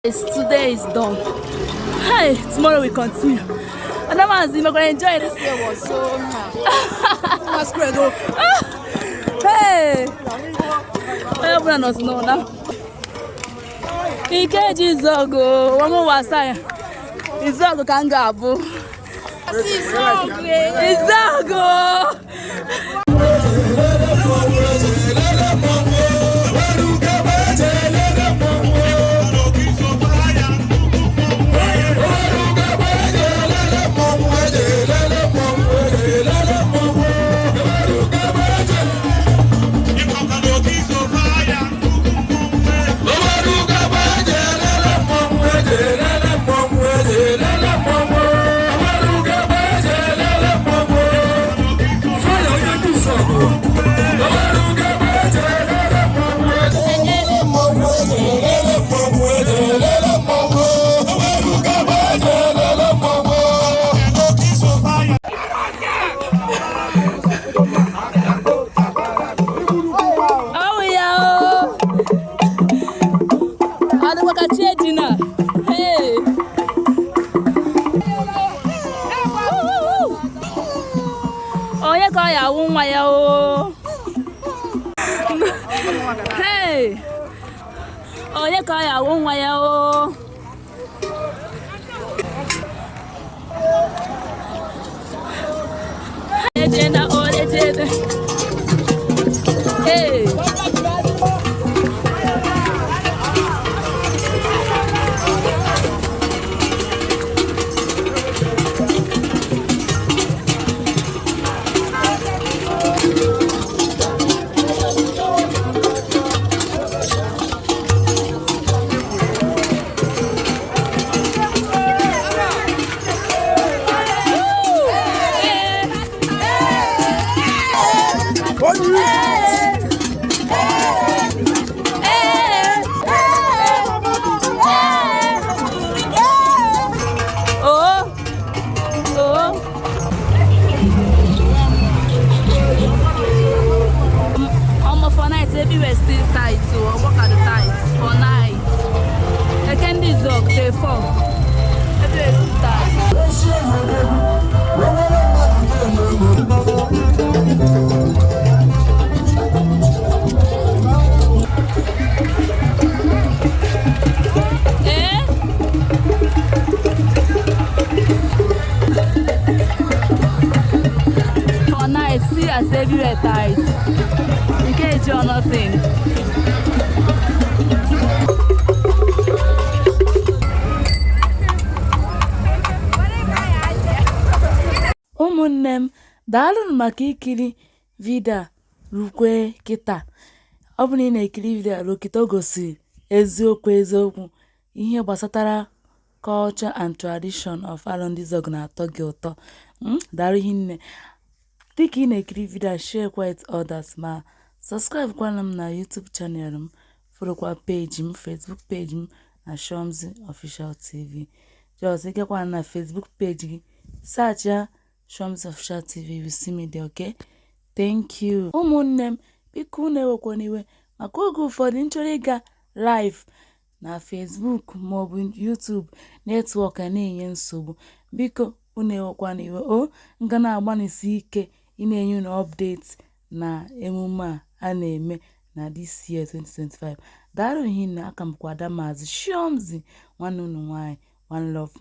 Today is done. Hey, tomorrow we continue. And I'm going to enjoy this year. Was so nice. Hey, everyone knows now. Ikeji Izuogu, one more was I. Izuogu can go. Izuogu. Hey, oh yeah, kaya won't why oh. Hey. Everywhere still tight, so I work at the tight for night. Ikeji Izuogu, Day4. Everywhere still tight. For night, see as everywhere tight. Ikeji or nothing. Ụmụnne m, daalụ maka ikiri vidio rukwe kịta. Ọ bụ na ị na-ekiri vidio ruo kịta, o gosiri eziokwu ihe gbasatara culture and tradition of Ndizuogu na-atọ gị ụtọ. Daalụ hinne. Dịka ị na-ekiri vidio, share with others ma subscribe kwana m na YouTube channel m, follow page m, Facebook page m na Shomzi Official TV. Just ikekwana na Facebook page gị, search ya Shomzi Official TV, you see me there, okay? Thank you. Ụmụnne m, biko unu ewekwana iwe maka oge ụfọdụ nchọrọ ịga live na Facebook maọbụ YouTube netwọk na-enye nsogbu. Biko unu ewekwana iwe. Nga na-agbanịsi ike ị na-enye unu update na emume a na-eme na this year 2025. Daalụ hinne. Aka m kwa Ada Maazị Shomzi, nwanne unu nwanyị, one love.